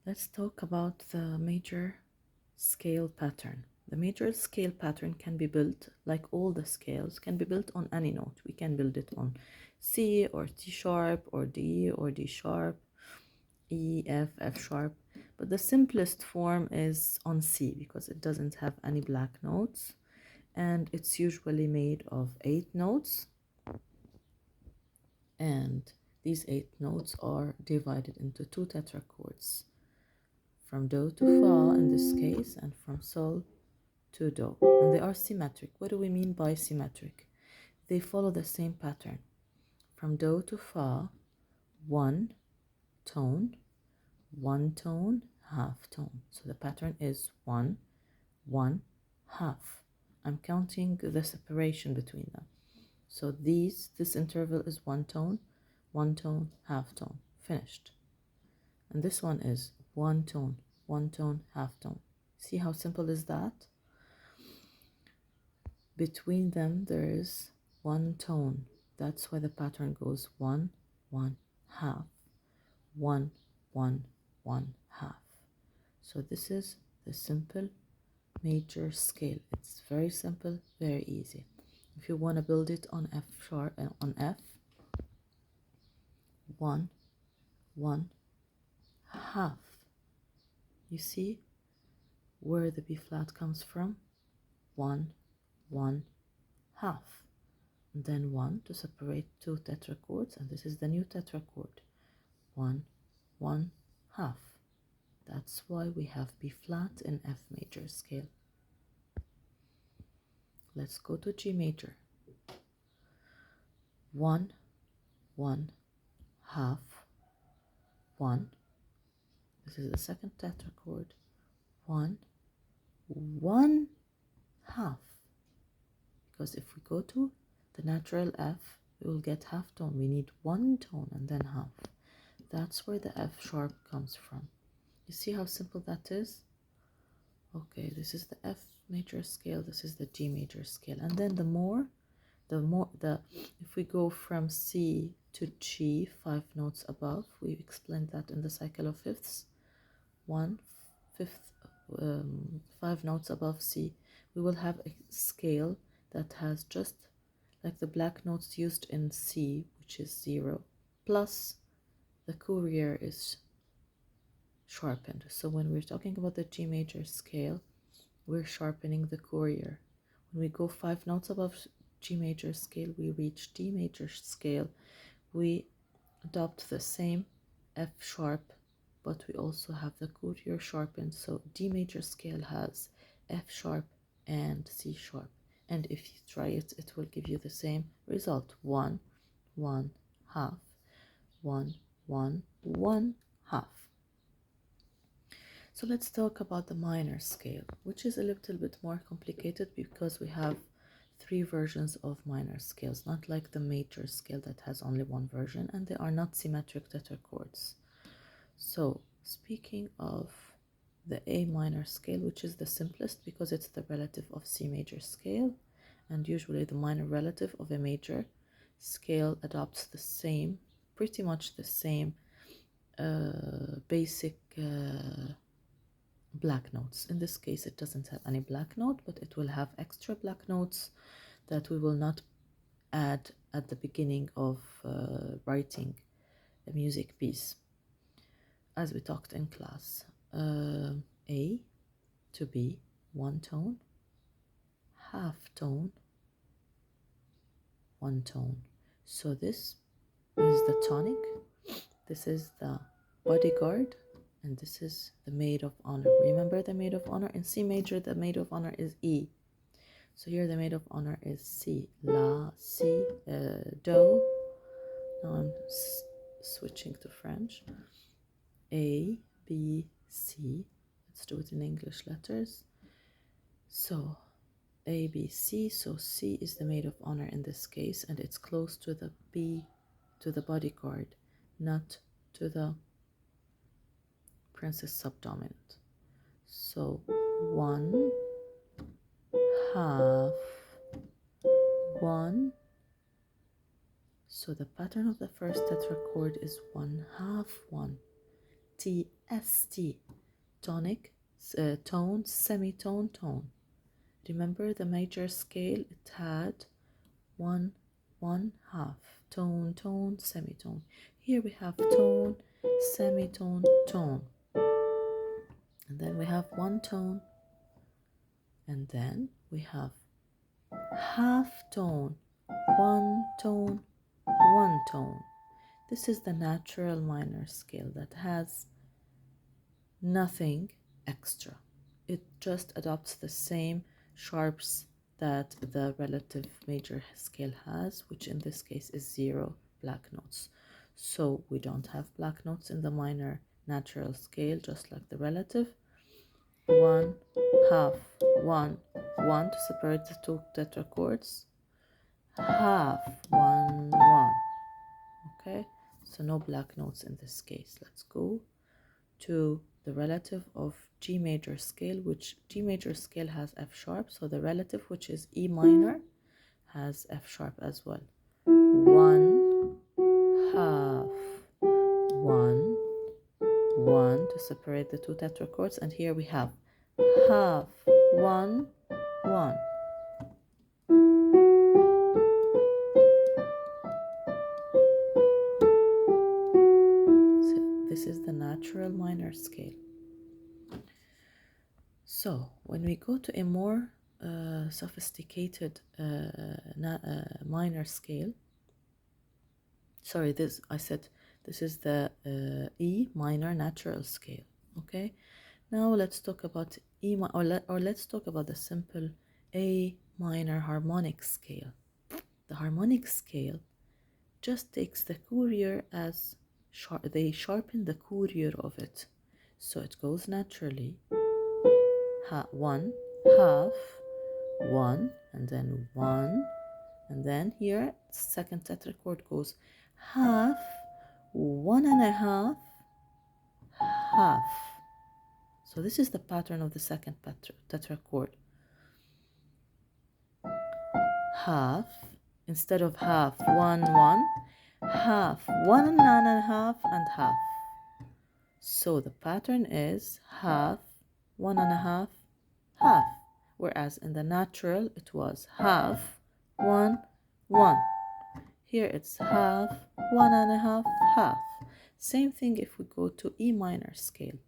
Let's talk about the major scale pattern. The major scale pattern can be built, like all the scales, can be built on any note. We can build it on C or C sharp or D sharp, E, F, F sharp. But the simplest form is on C because it doesn't have any black notes, and it's usually made of 8 notes, and these 8 notes are divided into 2 tetrachords, from Do to Fa in this case, and from Sol to Do. And they are symmetric. What do we mean by symmetric? They follow the same pattern. From Do to Fa, one tone, one tone, half tone. So the pattern is one, one, half. I'm counting the separation between them. So this interval is one tone, half tone, finished. And this one is one tone, half tone. See how simple is that? Between them there is one tone. That's why the pattern goes one, one, half, one, one, one, half. So this is the simple major scale. It's very simple, very easy. If you want to build it on F sharp and on F, one, one, half. You see where the B flat comes from? One, one, half. And then one to separate 2 tetrachords, and this is the new tetrachord. One, one, half. That's why we have B flat in F major scale. Let's go to G major. One, one, half, one. This is the second tetrachord. One, one, half. Because if we go to the natural F, we will get half tone. We need one tone and then half. That's where the F sharp comes from. You see how simple that is? Okay, this is the F major scale, this is the G major scale. And then if we go from C to G, 5 notes above, we explained that in the cycle of fifths. 5 notes above C, we will have a scale that has just like the black notes used in C, which is 0, plus the courier is sharpened. So when we're talking about the G major scale, we're sharpening the courier. When we go 5 notes above G major scale, we reach D major scale. We adopt the same F sharp, but we also have the courier sharpened. So D major scale has F sharp and C sharp. And if you try it, it will give you the same result. 1, 1, half, 1, 1, 1, half. So let's talk about the minor scale, which is a little bit more complicated because we have 3 versions of minor scales, not like the major scale that has only one version, and they are not symmetric tetrachords. So speaking of the A minor scale, which is the simplest because it's the relative of C major scale, and usually the minor relative of a major scale adopts the same, pretty much the same basic black notes. In this case, it doesn't have any black note, but it will have extra black notes that we will not add at the beginning of writing a music piece, as we talked in class. A to B, one tone, half tone, one tone. So this is the tonic, this is the bodyguard, and this is the maid of honor. Remember the maid of honor? In C major, the maid of honor is E. So here the maid of honor is C. La, Si, Do. Now I'm switching to French. A, B, C. Let's do it in English letters. So A, B, C. So C is the maid of honor in this case, and it's close to the B, to the bodyguard, not to the princess subdominant. So 1, half, 1. So the pattern of the first tetrachord is 1, half, 1. T, ST. Tonic, tone, semitone, tone. Remember the major scale, it had 1, 1/2. Tone, tone, semitone. Here we have tone, semitone, tone. And then we have one tone. And then we have half tone, one tone, one tone. This is the natural minor scale that has nothing extra. It just adopts the same sharps that the relative major scale has, which in this case is 0 black notes. So we don't have black notes in the minor natural scale, just like the relative. 1/2, 1, 1 to separate the two tetrachords. Half, 1, 1. Okay, so no black notes in this case. Let's go to the relative of G major scale, which G major scale has F sharp, so the relative, which is E minor, has F sharp as well. 1/2, 1, 1 to separate the two tetrachords, and here we have half, 1, 1. So this is the natural minor scale. So when we go to a more sophisticated minor scale, sorry, this is the E minor natural scale. Okay, now let's talk about let's talk about the simple A minor harmonic scale. The harmonic scale just takes the courier as they sharpen the courier of it, so it goes naturally. 1/2, 1, and then 1, and then here second tetrachord goes half, 1.5, half. So this is the pattern of the second tetrachord. Half, instead of half, 1, 1, half, 1.5, and half. So the pattern is half, 1.5, half, whereas in the natural it was half, 1, 1. Here it's half, 1.5, half. Same thing if we go to E minor scale.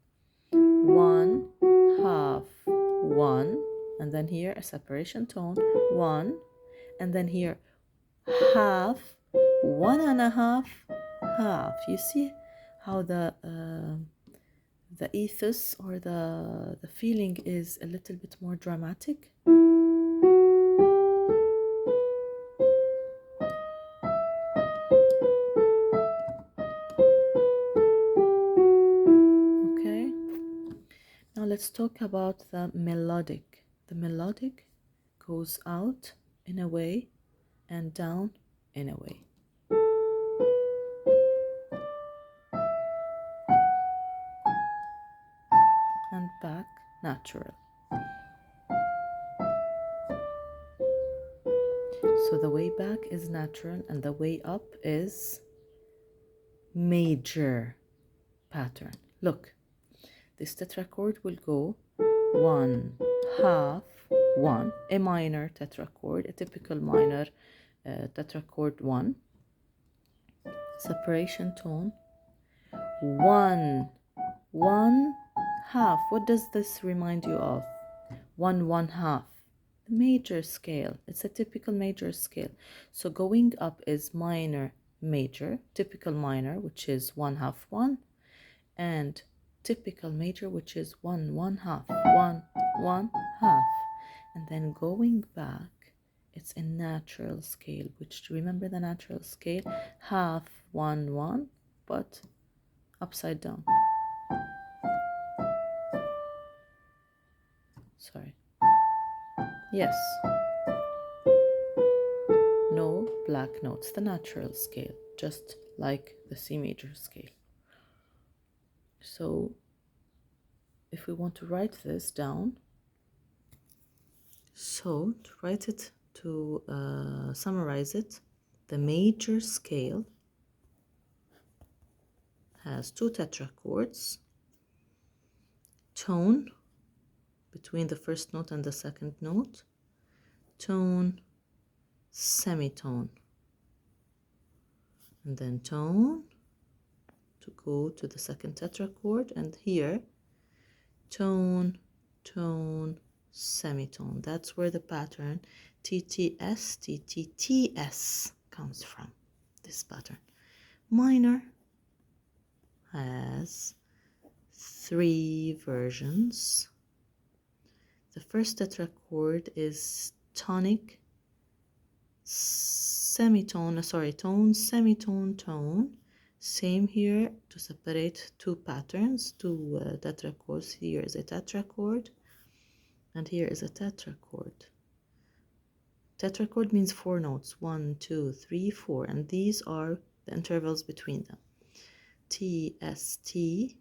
1/2, 1, and then here a separation tone, 1, and then here half, 1.5, half. You see how the ethos or the feeling is a little bit more dramatic. Okay, now let's talk about the melodic. The melodic goes out in a way and down in a way. And back natural. So the way back is natural and the way up is major pattern. Look, this tetrachord will go 1/2, 1, a minor tetrachord, a typical minor tetrachord 1, separation tone, 1, 1/2. What does this remind you of? 1/1/2. The major scale. It's a typical major scale. So going up is minor, major, typical minor, which is 1/2, 1, and typical major, which is 1/1/2, 1, 1/2. And then going back, it's a natural scale, which, remember the natural scale, half, 1, 1, but upside down. Sorry. Yes. No black notes, the natural scale, just like the C major scale. So if we want to write this down, so to write it, to summarize it, the major scale has two tetrachords, tone between the first note and the second note, tone, semitone, and then tone to go to the second tetrachord, and here tone, tone, semitone. That's where the pattern TTS, TTTS comes from, this pattern. Minor has 3 versions. The first tetrachord is tonic, semitone, tone, semitone, tone. Same here to separate 2 patterns, 2 tetrachords. Here is a tetrachord, and here is a tetrachord. Tetrachord means 4 notes, 1, 2, 3, 4, and these are the intervals between them. T, S, T,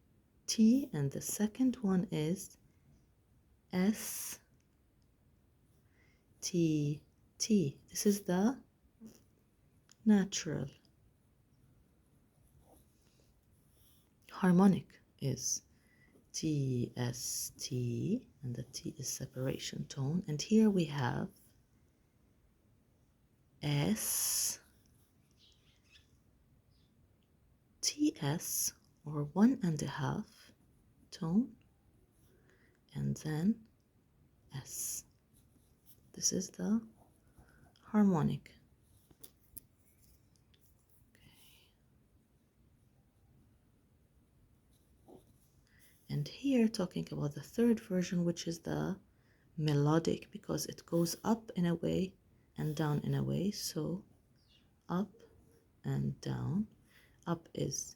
T, and the second one is S, T, T. This is the natural. Harmonic is T, S, T, and the T is separation tone. And here we have S, T, S, or 1.5 tone, and then S. This is the harmonic. And here talking about the third version, which is the melodic, because it goes up in a way and down in a way. So up and down. Up is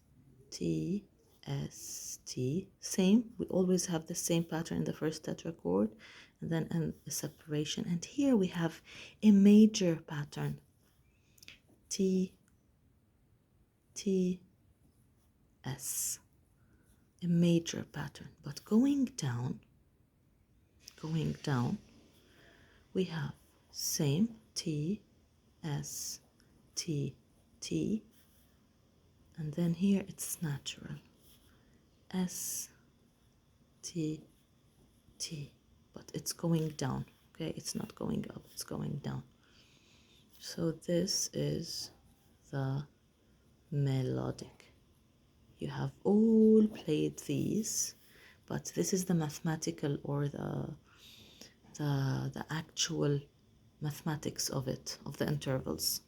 T, S, T. Same, we always have the same pattern in the first tetrachord, and then a separation. And here we have a major pattern. T, T, S. A major pattern. But going down, we have same T, S, T, T, and then here it's natural. S, T, T, but it's going down, okay? It's not going up, it's going down. So this is the melodic. You have all played these, but this is the mathematical, or the actual mathematics of it, of the intervals.